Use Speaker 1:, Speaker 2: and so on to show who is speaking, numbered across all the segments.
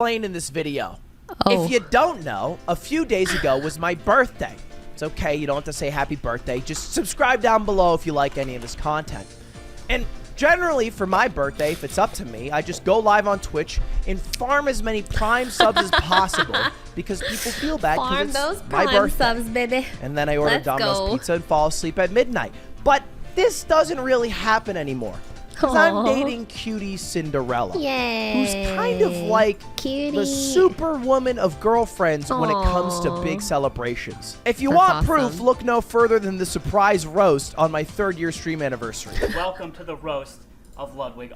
Speaker 1: explain in this video.
Speaker 2: Oh.
Speaker 1: If you don't know, a few days ago was my birthday. It's okay, you don't have to say happy birthday. Just subscribe down below if you like any of this content. And generally, for my birthday, if it's up to me, I just go live on Twitch and farm as many Prime subs as possible because people feel bad because it's my birthday.
Speaker 2: Subs, baby.
Speaker 1: And then I order
Speaker 2: Let's
Speaker 1: Domino's
Speaker 2: go.
Speaker 1: pizza and fall asleep at midnight. But this doesn't really happen anymore. Because I'm dating cutie Cinderella.
Speaker 2: Yay.
Speaker 1: Who's kind of like
Speaker 2: Cutie.
Speaker 1: the superwoman of girlfriends when it comes to big celebrations. If you
Speaker 2: That's
Speaker 1: want
Speaker 2: awesome.
Speaker 1: proof, look no further than the surprise roast on my 3rd-year stream anniversary.
Speaker 3: Welcome to the roast of Ludwig.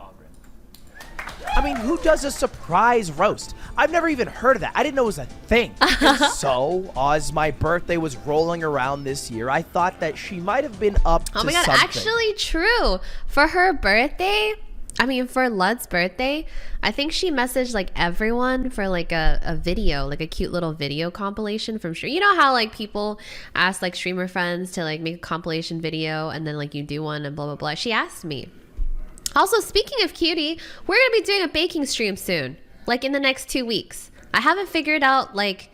Speaker 1: I mean, who does a surprise roast? I've never even heard of that. I didn't know it was a thing. And so, as my birthday was rolling around this year, I thought that she might have been up to
Speaker 2: Oh my god,
Speaker 1: something.
Speaker 2: actually true. For her birthday, I mean for Lud's birthday, I think she messaged like everyone for like a video, like a cute little video compilation from stream. You know how like people ask like streamer friends to like make a compilation video and then like you do one and blah blah blah. She asked me. Also, speaking of cutie, we're gonna be doing a baking stream soon, like in the next 2 weeks. I haven't figured out like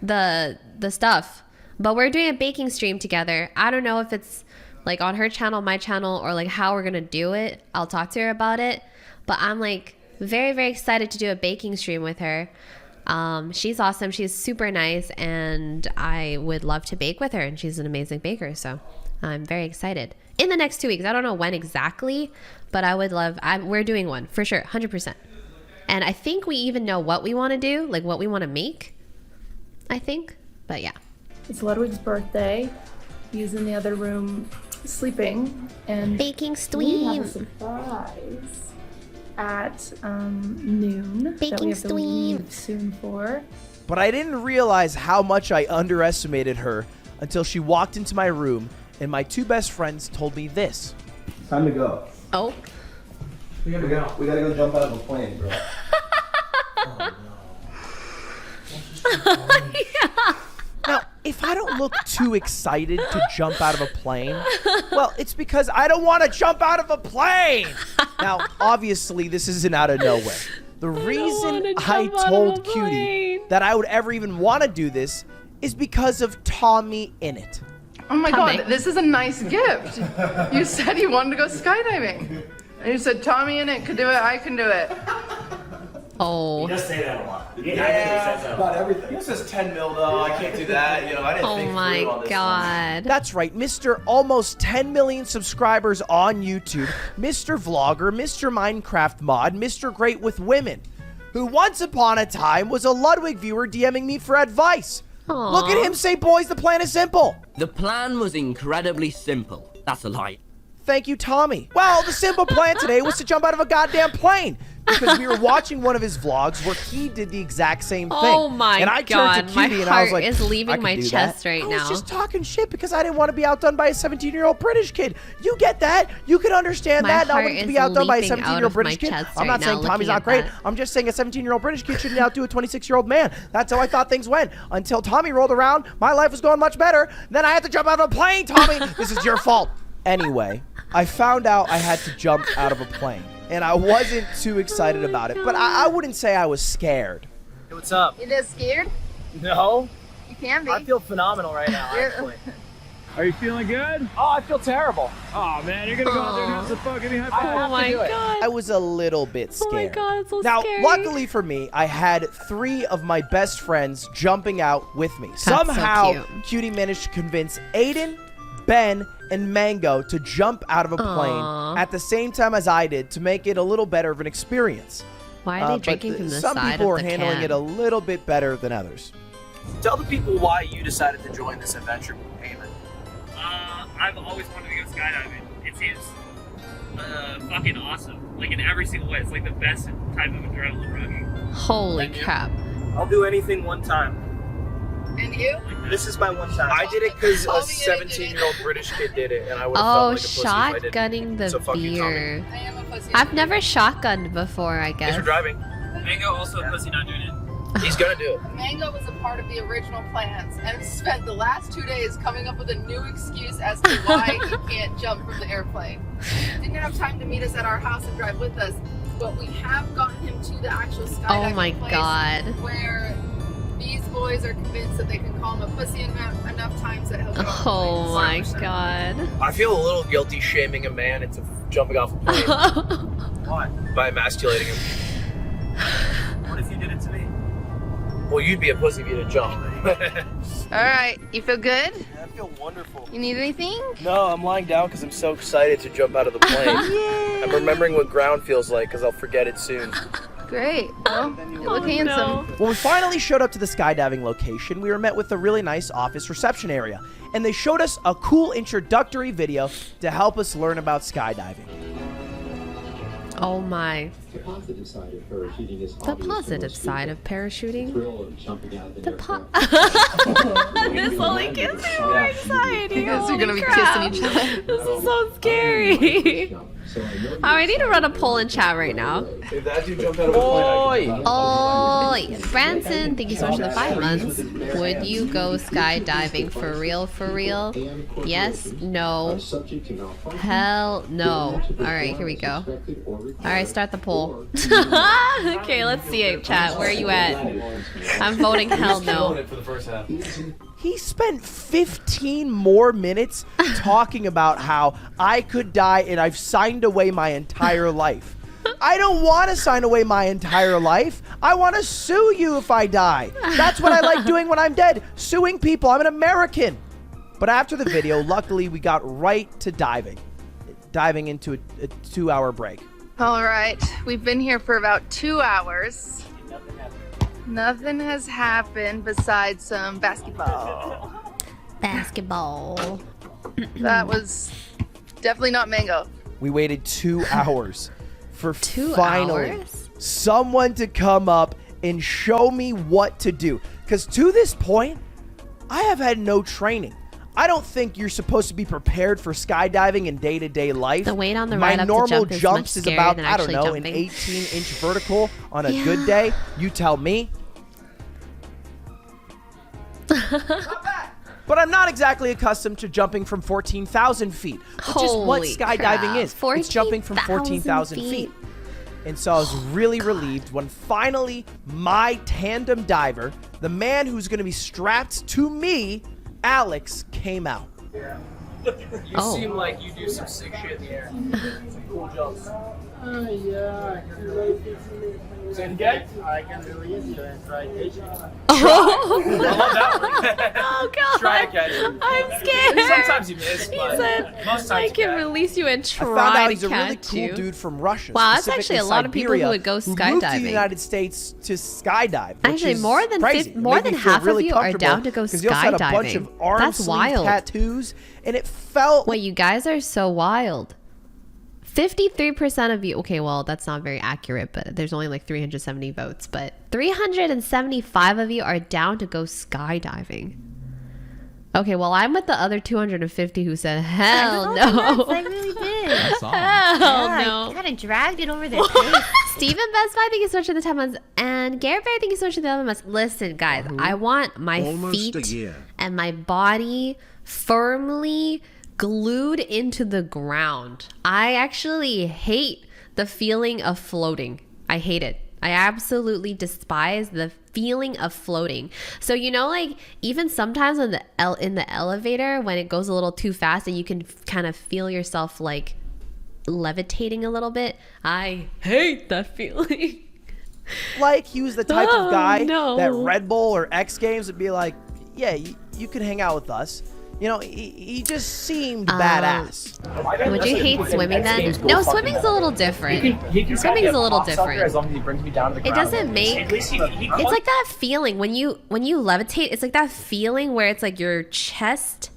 Speaker 2: the stuff, but we're doing a baking stream together. I don't know if it's like on her channel, my channel, or like how we're gonna do it. I'll talk to her about it, but I'm like very, very excited to do a baking stream with her. She's awesome. She's super nice, and I would love to bake with her, and she's an amazing baker, so I'm very excited. In the next 2 weeks, I don't know when exactly, but I would love, we're doing one for sure, 100%. And I think we even know what we want to do, like what we want to make, I think, but yeah.
Speaker 4: It's Ludwig's birthday. He's in the other room sleeping, and
Speaker 2: Baking
Speaker 4: we have a
Speaker 2: stream.
Speaker 4: surprise at noon that we
Speaker 2: Baking
Speaker 4: have to leave soon for.
Speaker 1: But I didn't realize how much I underestimated her until she walked into my room and my 2 best friends told me this.
Speaker 5: Time to go.
Speaker 2: Oh.
Speaker 5: We gotta go jump out of a plane, bro.
Speaker 1: Now, if I don't look too excited to jump out of a plane, well, it's because I don't want to jump out of a plane. Now, obviously, this isn't out of nowhere. The reason I told Cutie that I would ever even want to do this is because of tommyinnits.
Speaker 6: Oh my
Speaker 2: Tommy.
Speaker 6: god, this is a nice gift. You said you wanted to go skydiving. And you said tommyinnits could do it, I can do it.
Speaker 2: Oh.
Speaker 3: He does say that a lot. He actually says that a lot.
Speaker 5: About everything.
Speaker 7: This is 10 mil though, I can't do that, you know, I didn't
Speaker 2: Oh
Speaker 7: think
Speaker 2: my
Speaker 7: through on this
Speaker 2: god.
Speaker 1: That's right, Mr. Almost 10 million subscribers on YouTube, Mr. Vlogger, Mr. Minecraft Mod, Mr. Great with Women, who once upon a time was a Ludwig viewer DMing me for advice.
Speaker 2: Aw.
Speaker 1: Look at him say, boys, the plan is simple.
Speaker 8: The plan was incredibly simple. That's a lie.
Speaker 1: Thank you, Tommy. Well, the simple plan today was to jump out of a goddamn plane because we were watching one of his vlogs where he did the exact same thing.
Speaker 2: Oh my
Speaker 1: and I
Speaker 2: god,
Speaker 1: turned to
Speaker 2: my
Speaker 1: Cutie and I was
Speaker 2: heart
Speaker 1: like,
Speaker 2: is
Speaker 1: I
Speaker 2: leaving
Speaker 1: can
Speaker 2: my
Speaker 1: do
Speaker 2: chest
Speaker 1: that.
Speaker 2: right
Speaker 1: I was
Speaker 2: now.
Speaker 1: just talking shit because I didn't want to be outdone by a 17-year-old British kid. You get that? You can understand
Speaker 2: My
Speaker 1: that? Not
Speaker 2: heart
Speaker 1: wanting to
Speaker 2: is
Speaker 1: be outdone by a
Speaker 2: leaping out
Speaker 1: 17-year-old
Speaker 2: of my
Speaker 1: British kid.
Speaker 2: chest
Speaker 1: I'm not
Speaker 2: right
Speaker 1: saying
Speaker 2: now
Speaker 1: Tommy's
Speaker 2: looking
Speaker 1: not
Speaker 2: at
Speaker 1: great.
Speaker 2: that.
Speaker 1: I'm just saying a 17-year-old British kid shouldn't outdo a 26-year-old man. That's how I thought things went. Until Tommy rolled around, my life was going much better. Then I had to jump out of a plane, Tommy. This is your fault. Anyway, I found out I had to jump out of a plane, and I wasn't too excited about it, but I wouldn't say I was scared.
Speaker 7: Hey, what's up?
Speaker 6: You just scared?
Speaker 7: No,
Speaker 6: You can be.
Speaker 7: I feel phenomenal right now, actually.
Speaker 9: Are you feeling good?
Speaker 7: Oh, I feel terrible.
Speaker 9: Oh man, you're gonna go out there and have some fun. Give me a high
Speaker 7: I
Speaker 9: five.
Speaker 7: have
Speaker 2: Oh my
Speaker 7: to do it.
Speaker 2: god.
Speaker 1: I was a little bit
Speaker 2: Oh my
Speaker 1: scared.
Speaker 2: god, it's so
Speaker 1: Now,
Speaker 2: scary.
Speaker 1: luckily for me, I had 3 of my best friends jumping out with me.
Speaker 2: so
Speaker 1: Somehow,
Speaker 2: cute.
Speaker 1: Cutie managed to convince Aiden, Ben, and Mango to jump out of a plane
Speaker 2: Aw.
Speaker 1: at the same time as I did to make it a little better of an experience.
Speaker 2: Why are they
Speaker 1: But
Speaker 2: drinking from the
Speaker 1: some
Speaker 2: side
Speaker 1: people
Speaker 2: of
Speaker 1: were
Speaker 2: the
Speaker 1: handling
Speaker 2: can?
Speaker 1: it a little bit better than others.
Speaker 7: Tell the people why you decided to join this adventure with Payment.
Speaker 3: I've always wanted to go skydiving. It seems fucking awesome. Like in every single way. It's like the best type of adrenaline rush.
Speaker 2: Holy crap.
Speaker 7: I'll do anything one time.
Speaker 6: And you?
Speaker 7: This is my one time. I did it because a 17-year-old British kid did it, and I would have
Speaker 2: Oh,
Speaker 7: felt like a pussy if I didn't.
Speaker 2: shotgunning the
Speaker 7: So fuck you,
Speaker 2: beer.
Speaker 6: I am a pussy.
Speaker 2: I've never shotgunned before, I
Speaker 7: Thanks
Speaker 2: guess.
Speaker 7: for driving.
Speaker 3: Mango also a pussy not doing it.
Speaker 7: He's gonna do it.
Speaker 6: Mango was a part of the original plans and spent the last 2 days coming up with a new excuse as to why he can't jump from the airplane. Didn't have time to meet us at our house and drive with us. but we have gotten him to the actual skydiving
Speaker 2: Oh my
Speaker 6: place
Speaker 2: god.
Speaker 6: where these boys are convinced that they can call him a pussy enough times that he'll get off the
Speaker 2: Oh my
Speaker 6: plane.
Speaker 2: god.
Speaker 7: I feel a little guilty shaming a man into jumping off a plane
Speaker 3: Why?
Speaker 7: by emasculating him.
Speaker 3: What if you did it to me?
Speaker 7: Well, you'd be a pussy if you didn't jump.
Speaker 6: All right, you feel good?
Speaker 7: I feel wonderful.
Speaker 6: You need anything?
Speaker 7: No, I'm lying down because I'm so excited to jump out of the plane. I'm remembering what ground feels like because I'll forget it soon.
Speaker 6: Great. Well, you look handsome.
Speaker 1: When we finally showed up to the skydiving location, we were met with a really nice office reception area, and they showed us a cool introductory video to help us learn about skydiving.
Speaker 2: Oh my.
Speaker 10: The positive side of parachuting is
Speaker 2: The positive side of parachuting.
Speaker 10: thrill of jumping out of an
Speaker 2: The
Speaker 10: aircraft.
Speaker 2: This only gives me more anxiety.
Speaker 6: You guys are
Speaker 2: Holy
Speaker 6: gonna be
Speaker 2: crap.
Speaker 6: kissing each other.
Speaker 2: This is so scary. Oh, I need to run a poll in chat right now.
Speaker 7: If that dude jumped out of a plane, I
Speaker 2: Oh, Branson, thank you so much for the 5 months. Would you go skydiving for real? For real? Yes? No? Hell no. Alright, here we go. Alright, start the poll. Okay, let's see it, chat. Where are you at? I'm voting hell no.
Speaker 7: for the first half.
Speaker 1: He spent 15 more minutes talking about how I could die and I've signed away my entire life. I don't want to sign away my entire life. I want to sue you if I die. That's what I like doing when I'm dead, suing people. I'm an American. But after the video, luckily we got right to diving into a 2-hour break.
Speaker 6: All right, we've been here for about 2 hours. Nothing has happened besides some basketball.
Speaker 2: Basketball.
Speaker 6: That was definitely not mango.
Speaker 1: We waited 2 hours for
Speaker 2: 2
Speaker 1: finally
Speaker 2: hours?
Speaker 1: someone to come up and show me what to do. Because to this point, I have had no training. I don't think you're supposed to be prepared for skydiving in day-to-day life.
Speaker 2: The weight on the
Speaker 1: My
Speaker 2: ride up to
Speaker 1: normal
Speaker 2: jump is
Speaker 1: jumps
Speaker 2: much
Speaker 1: is
Speaker 2: scarier
Speaker 1: about,
Speaker 2: than
Speaker 1: I don't
Speaker 2: actually
Speaker 1: know, an
Speaker 2: jumping.
Speaker 1: 18-inch vertical on a good
Speaker 2: Yeah.
Speaker 1: day. You tell me. But I'm not exactly accustomed to jumping from 14,000 feet, which is what
Speaker 2: Holy
Speaker 1: skydiving
Speaker 2: crap.
Speaker 1: is. It's jumping from
Speaker 2: 14,000
Speaker 1: 14,000 feet. And so I was really relieved when finally my tandem diver, the man who's going to be strapped to me, Alex, came out.
Speaker 7: You seem like you do some sick shit in the air. Some cool jumps.
Speaker 9: Yeah, I can really
Speaker 7: Say it again?
Speaker 9: I can release you and try catching.
Speaker 2: Oh,
Speaker 7: I love that one.
Speaker 2: oh god.
Speaker 7: Try and catch it.
Speaker 2: I'm scared.
Speaker 7: Sometimes you miss,
Speaker 2: He
Speaker 7: but
Speaker 2: said,
Speaker 7: most times
Speaker 2: I
Speaker 7: you
Speaker 2: can
Speaker 7: catch.
Speaker 2: release you and
Speaker 1: I found
Speaker 2: try
Speaker 1: out
Speaker 2: to
Speaker 1: he's a really
Speaker 2: catch
Speaker 1: cool
Speaker 2: you.
Speaker 1: dude from Russia.
Speaker 2: Wow, that's
Speaker 1: specifically
Speaker 2: actually a lot of people who
Speaker 1: Siberia,
Speaker 2: would go
Speaker 1: who moved to
Speaker 2: skydiving.
Speaker 1: the United States to skydive. Which
Speaker 2: Actually,
Speaker 1: is
Speaker 2: more than
Speaker 1: crazy.
Speaker 2: more
Speaker 1: It made
Speaker 2: than
Speaker 1: me feel
Speaker 2: half
Speaker 1: really
Speaker 2: of you are
Speaker 1: comfortable
Speaker 2: down to go
Speaker 1: 'cause he also had a bunch of
Speaker 2: skydiving.
Speaker 1: arm
Speaker 2: That's
Speaker 1: sleeve
Speaker 2: wild.
Speaker 1: tattoos, and it felt
Speaker 2: Wait, you guys are so wild. 53% of you, okay, well, that's not very accurate, but there's only like 370 votes, but 375 of you are down to go skydiving. Okay, well, I'm with the other 250 who said, hell no.
Speaker 11: I really did.
Speaker 2: Hell no.
Speaker 11: I kind of dragged it over their face.
Speaker 2: Stephen Best Buy, thank you so much for the 10 months. And Garrett Bear, thank you so much for the 11 months. Listen, guys, I want my feet and my body firmly glued into the ground. I actually hate the feeling of floating. I hate it. I absolutely despise the feeling of floating. So you know, like even sometimes in the elevator when it goes a little too fast and you can kind of feel yourself like levitating a little bit. I hate that feeling.
Speaker 1: like he was the type of guy
Speaker 2: no.
Speaker 1: that Red Bull or X Games would be like, yeah, you can hang out with us. You know, he just seemed badass.
Speaker 2: Would you hate swimming then? No, swimming's a little different. Swimming's a little different.
Speaker 7: As long as he brings me down to the
Speaker 2: It
Speaker 7: ground.
Speaker 2: doesn't make.
Speaker 3: At least he
Speaker 2: It's like that feeling when you levitate. It's like that feeling where it's like your chest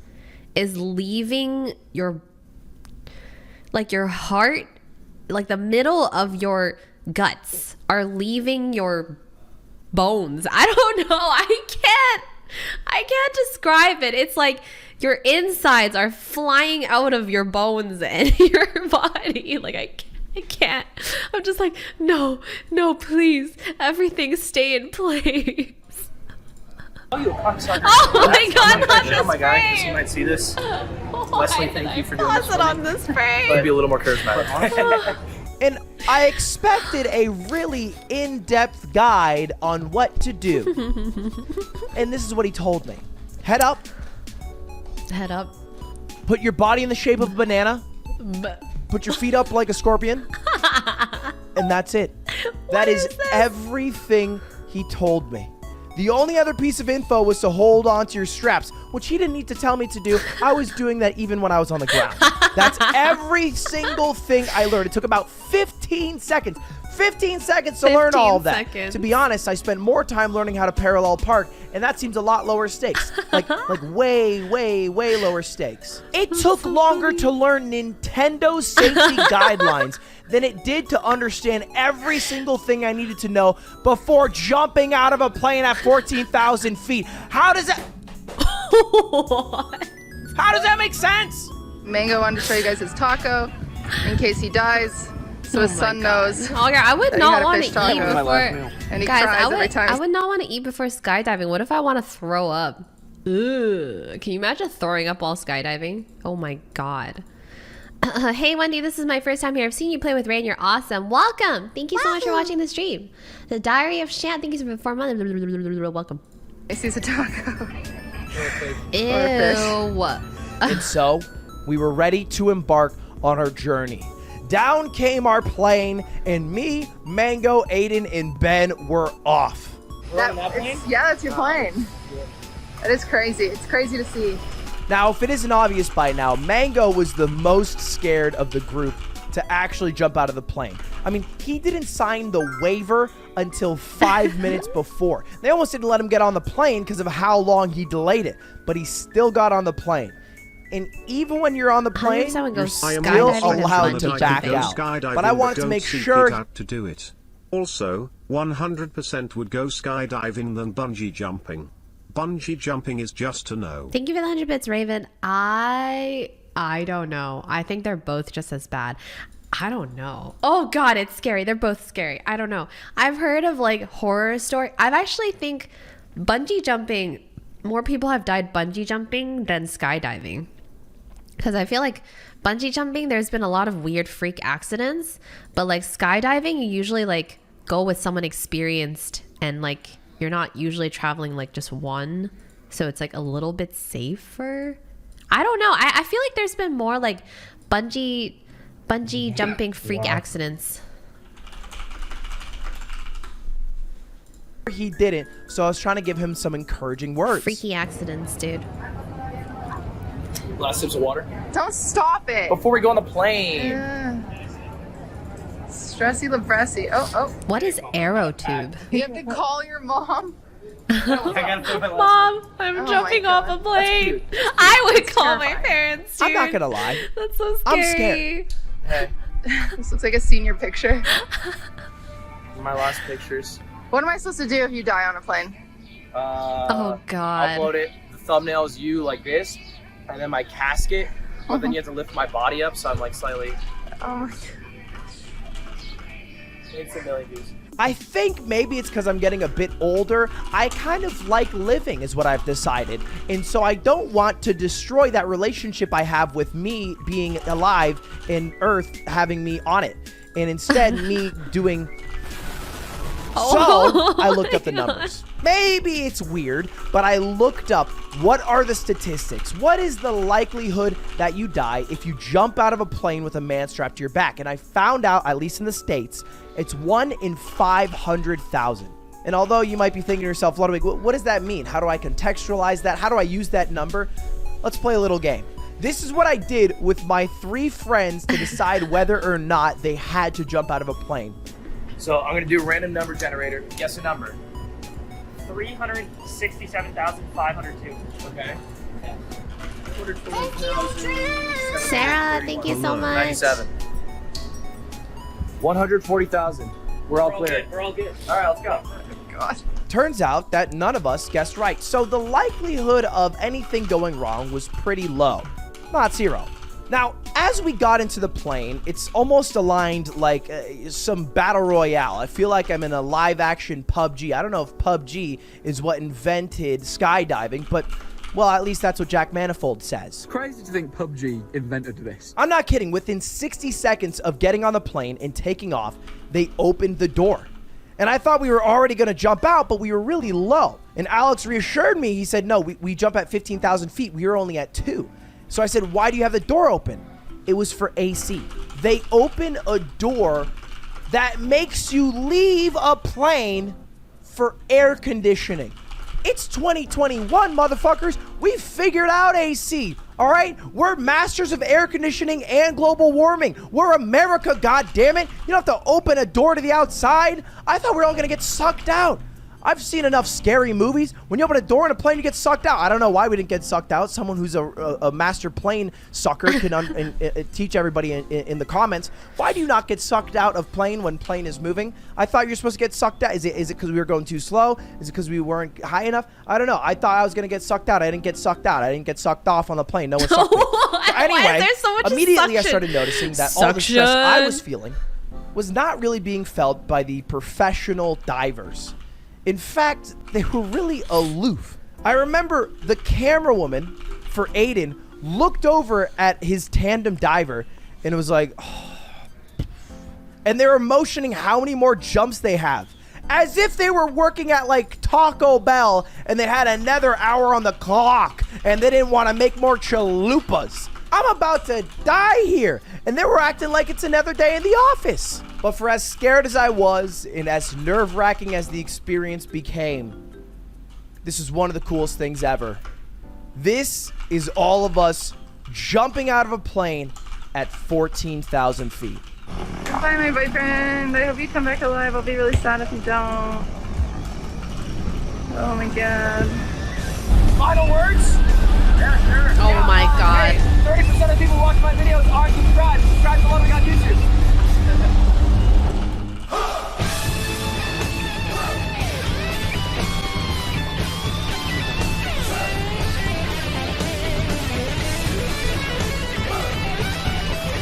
Speaker 2: is leaving your, like your heart, like the middle of your guts are leaving your bones. I don't know. I can't describe it. It's like your insides are flying out of your bones and your body. Like I can't. I'm just like, no, please. Everything stay in place.
Speaker 3: Oh
Speaker 2: my god, not
Speaker 3: Oh my
Speaker 2: this
Speaker 3: god, because you
Speaker 2: frame.
Speaker 3: might see this.
Speaker 2: Why
Speaker 3: Leslie,
Speaker 2: did
Speaker 3: thank
Speaker 2: I
Speaker 3: you for doing
Speaker 2: pause
Speaker 3: this
Speaker 2: it
Speaker 3: for
Speaker 2: on this
Speaker 7: I'd
Speaker 2: frame?
Speaker 7: be a little more charismatic.
Speaker 1: And I expected a really in-depth guide on what to do. And this is what he told me. Head up.
Speaker 2: Head up.
Speaker 1: Put your body in the shape of a banana. Put your feet up like a scorpion. And that's it. That is everything he told me. The only other piece of info was to hold on to your straps, which he didn't need to tell me to do. I was doing that even when I was on the ground. That's every single thing I learned. It took about 15 seconds. 15 seconds to learn all of that. To be honest, I spent more time learning how to parallel park, and that seems a lot lower stakes. Like way, way, way lower stakes. It took longer to learn Nintendo's safety guidelines than it did to understand every single thing I needed to know before jumping out of a plane at 14,000 feet. How does that... How does that make sense?
Speaker 6: Mango wanted to show you guys his taco in case he dies, so his son knows.
Speaker 2: Oh yeah, I would
Speaker 6: that he had
Speaker 2: not
Speaker 6: a
Speaker 2: want
Speaker 6: fish
Speaker 2: to eat
Speaker 6: taco.
Speaker 2: before.
Speaker 6: And he
Speaker 2: Guys,
Speaker 6: cries every time.
Speaker 2: I would not want to eat before skydiving. What if I want to throw up? Ugh. Can you imagine throwing up while skydiving? Oh my god. Hey Wendy, this is my first time here. I've seen you play with Ray and you're awesome. Welcome. Thank you so much for watching the stream. The Diary of Shan. Thank you for 4 months. Welcome.
Speaker 6: He sees a taco.
Speaker 2: Ew.
Speaker 1: And so, we were ready to embark on our journey. Down came our plane, and me, Mango, Aiden, and Ben were off.
Speaker 6: Yeah, that's your plane. That is crazy. It's crazy to see.
Speaker 1: Now, if it isn't obvious by now, Mango was the most scared of the group to actually jump out of the plane. I mean, he didn't sign the waiver until 5 minutes before. They almost didn't let him get on the plane because of how long he delayed it, but he still got on the plane. And even when you're on the plane, you're still allowed to back out. But I wanted to make sure...
Speaker 12: to do it. Also, 100% would go skydiving than bungee jumping. Bungee jumping is just a no.
Speaker 2: Thank you for the 100 bits, Raven. I don't know. I think they're both just as bad. I don't know. Oh god, it's scary. They're both scary. I don't know. I've heard of like horror story. I've actually think bungee jumping, more people have died bungee jumping than skydiving. Because I feel like bungee jumping, there's been a lot of weird freak accidents. But like skydiving, you usually like go with someone experienced and like you're not usually traveling like just one. So it's like a little bit safer. I don't know. I feel like there's been more like bungee jumping freak accidents.
Speaker 1: He didn't, so I was trying to give him some encouraging words.
Speaker 2: Freaky accidents, dude.
Speaker 7: Last sips of water.
Speaker 6: Don't stop it.
Speaker 7: Before we go on the plane.
Speaker 6: Stressy Lebressy. Oh.
Speaker 2: What is AeroTube?
Speaker 6: You have to call your mom.
Speaker 2: Mom, I'm jumping off a plane. I would call my parents, dude.
Speaker 1: I'm not gonna lie.
Speaker 2: That's so scary.
Speaker 1: I'm scared.
Speaker 7: Hey,
Speaker 6: This looks like a senior picture.
Speaker 7: my last pictures.
Speaker 6: What am I supposed to do if you die on a plane?
Speaker 2: Oh god.
Speaker 7: Upload it. The thumbnail is you like this, and then my casket. But then you have to lift my body up, so I'm like slightly.
Speaker 6: Oh my god.
Speaker 7: It's a million views.
Speaker 1: I think maybe it's because I'm getting a bit older. I kind of like living is what I've decided. And so I don't want to destroy that relationship I have with me being alive and Earth having me on it. And instead me doing... So I looked up the numbers. Maybe it's weird, but I looked up what are the statistics? What is the likelihood that you die if you jump out of a plane with a man strapped to your back? And I found out, at least in the States, it's 1 in 500,000. And although you might be thinking to yourself, Ludwig, what does that mean? How do I contextualize that? How do I use that number? Let's play a little game. This is what I did with my 3 friends to decide whether or not they had to jump out of a plane.
Speaker 7: So I'm gonna do a random number generator. Guess a number.
Speaker 3: 367,502.
Speaker 7: Okay.
Speaker 2: Sarah, thank you so much.
Speaker 7: 97. 140,000. We're all clear.
Speaker 3: We're all good.
Speaker 7: All right, let's go.
Speaker 6: God.
Speaker 1: Turns out that none of us guessed right, so the likelihood of anything going wrong was pretty low, not 0. Now, as we got into the plane, it's almost aligned like some battle royale. I feel like I'm in a live-action PUBG. I don't know if PUBG is what invented skydiving, but Well, at least that's what Jack Manifold says.
Speaker 13: Crazy to think PUBG invented this.
Speaker 1: I'm not kidding. Within 60 seconds of getting on the plane and taking off, they opened the door. And I thought we were already going to jump out, but we were really low. And Alex reassured me. He said, no, we jump at 15,000 feet. We were only at 2. So I said, why do you have the door open? It was for AC. They open a door that makes you leave a plane for air conditioning. It's 2021, motherfuckers. We figured out AC, all right? We're masters of air conditioning and global warming. We're America, goddammit. You don't have to open a door to the outside. I thought we were all gonna get sucked out. I've seen enough scary movies. When you open a door in a plane, you get sucked out. I don't know why we didn't get sucked out. Someone who's a master plane sucker can teach everybody in the comments. Why do you not get sucked out of plane when plane is moving? I thought you're supposed to get sucked out. Is it because we were going too slow? Is it because we weren't high enough? I don't know. I thought I was going to get sucked out. I didn't get sucked out. I didn't get sucked off on the plane. No one sucked me. So anyway,
Speaker 2: Why is there so much
Speaker 1: immediately I
Speaker 2: suction?
Speaker 1: started noticing that all the stress I was feeling was not really being felt by the professional divers. In fact, they were really aloof. I remember the camera woman for Aiden looked over at his tandem diver and it was like, oh. And they were motioning how many more jumps they have, as if they were working at like Taco Bell and they had another hour on the clock and they didn't want to make more chalupas. I'm about to die here. And they were acting like it's another day in the office. But for as scared as I was and as nerve-wracking as the experience became, this is one of the coolest things ever. This is all of us jumping out of a plane at 14,000 feet.
Speaker 6: Bye, my boyfriend. I hope you come back alive. I'll be really sad if you don't. Oh my god.
Speaker 3: Final words? Yeah, sure.
Speaker 2: Oh my god.
Speaker 3: Hey, 30% of people watching my videos aren't subscribed. Subscribe to Ludwig on YouTube.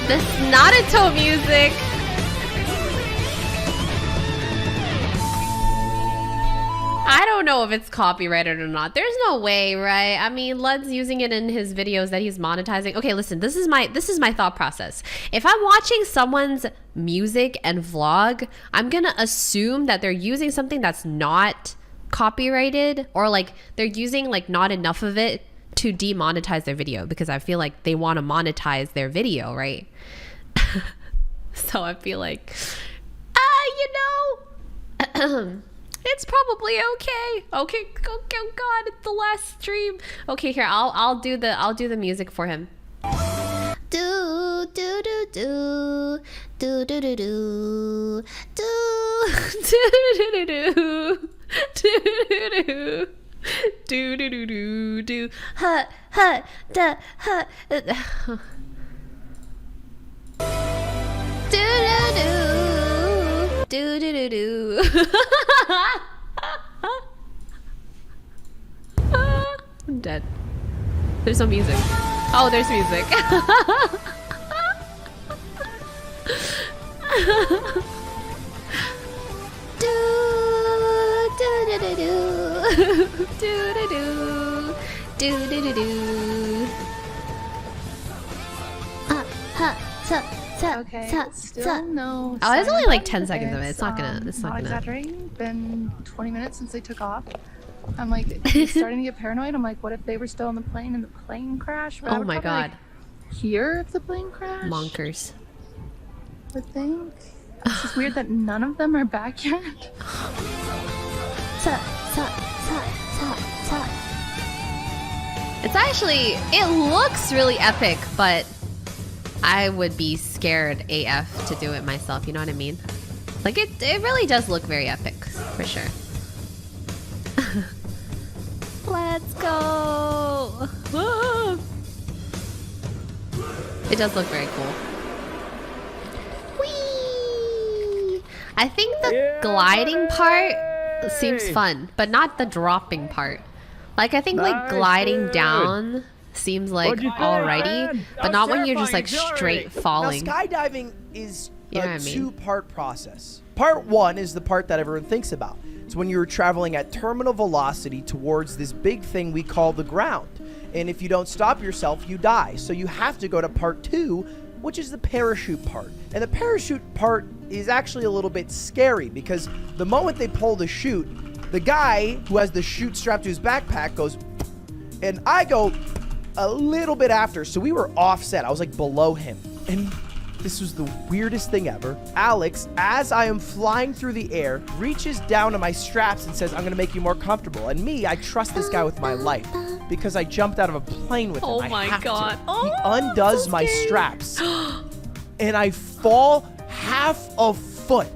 Speaker 2: This Naruto music. I don't know if it's copyrighted or not. There's no way, right? I mean, Lud's using it in his videos that he's monetizing. Okay, listen, this is my thought process. If I'm watching someone's music and vlog, I'm gonna assume that they're using something that's not copyrighted, or like they're using like not enough of it to demonetize their video, because I feel like they want to monetize their video, right? So I feel like, it's probably okay. Okay, oh god, it's the last stream. Okay, here, I'll do the music for him. Do do do do do do do do do do do do do do do do do do hut hut da hut do do do do do do. I'm dead. There's no music. Oh, there's music.
Speaker 6: Okay, still no.
Speaker 2: Oh, it's
Speaker 6: sign
Speaker 2: only
Speaker 6: of
Speaker 2: like
Speaker 6: them.
Speaker 2: 10 seconds of it. It's not gonna.
Speaker 6: Not exaggerating. Been 20 minutes since they took off. I'm like starting to get paranoid. I'm like, what if they were still on the plane and the plane crashed? But I
Speaker 2: Oh
Speaker 6: would
Speaker 2: my
Speaker 6: probably,
Speaker 2: god.
Speaker 6: like, hear if the plane crashed.
Speaker 2: Monkers.
Speaker 6: I think. It's just weird that none of them are back yet.
Speaker 2: It's actually, it looks really epic, but I would be scared AF to do it myself, you know what I mean? Like, it really does look very epic, for sure. Let's go! It does look very cool. Whee! I think the gliding part seems fun, but not the dropping part. Like, I think like gliding down seems like alrighty, but not when you're just like straight falling.
Speaker 1: Now, skydiving is
Speaker 2: You know
Speaker 1: a
Speaker 2: what I mean?
Speaker 1: two-part process. Part one is the part that everyone thinks about. It's when you're traveling at terminal velocity towards this big thing we call the ground. And if you don't stop yourself, you die. So you have to go to part 2, which is the parachute part. And the parachute part is actually a little bit scary because the moment they pull the chute, the guy who has the chute strapped to his backpack goes, and I go a little bit after. So we were offset. I was like below him. And this was the weirdest thing ever. Alex, as I am flying through the air, reaches down to my straps and says, I'm gonna make you more comfortable. And me, I trust this guy with my life because I jumped out of a plane with him.
Speaker 2: Oh
Speaker 1: I
Speaker 2: my
Speaker 1: have to.
Speaker 2: God.
Speaker 1: He undoes my straps and I fall half a foot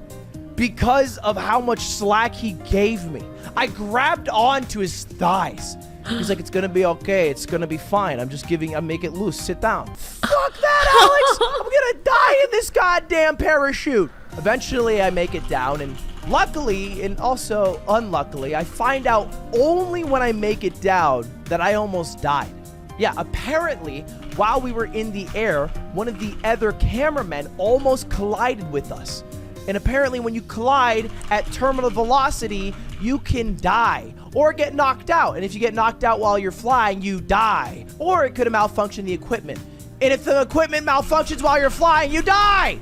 Speaker 1: because of how much slack he gave me. I grabbed onto his thighs. He's like, it's gonna be okay. It's gonna be fine. I make it loose. Sit down. Fuck that, Alex! I'm gonna die in this goddamn parachute. Eventually, I make it down, and luckily, and also unluckily, I find out only when I make it down that I almost died. Yeah, apparently, while we were in the air, one of the other cameramen almost collided with us. And apparently, when you collide at terminal velocity, you can die or get knocked out. And if you get knocked out while you're flying, you die. Or it could have malfunctioned the equipment. And if the equipment malfunctions while you're flying, you die.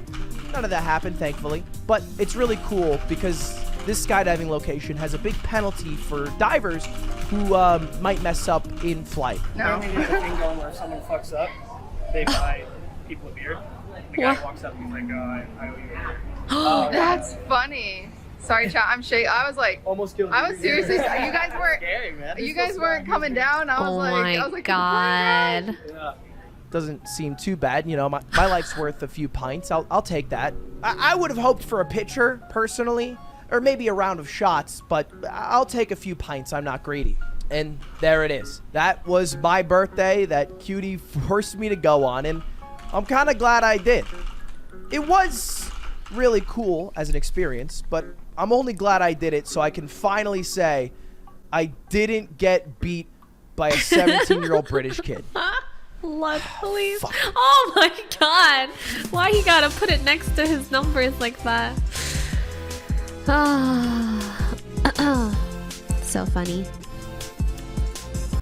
Speaker 1: None of that happened, thankfully. But it's really cool because this skydiving location has a big penalty for divers who might mess up in flight.
Speaker 6: No.
Speaker 3: Apparently there's a thing going where if someone fucks up, they buy people a beer. The guy walks up and he's like, I owe you a beer.
Speaker 6: That's funny. Sorry, chat. I'm shaking. I was like,
Speaker 3: Almost killed
Speaker 6: I was seriously. You guys weren't.
Speaker 3: scary, man.
Speaker 6: You guys weren't coming down. I was
Speaker 2: Oh
Speaker 6: like,
Speaker 2: my God.
Speaker 3: Yeah.
Speaker 1: Doesn't seem too bad. You know, my life's worth a few pints. I'll take that. I would have hoped for a pitcher, personally, or maybe a round of shots, but I'll take a few pints. I'm not greedy. And there it is. That was my birthday that Cutie forced me to go on, and I'm kind of glad I did. It was really cool as an experience, but I'm only glad I did it so I can finally say I didn't get beat by a 17-year-old British kid.
Speaker 2: Love police.
Speaker 1: Fuck.
Speaker 2: Oh my God. Why he gotta put it next to his numbers like that? So funny.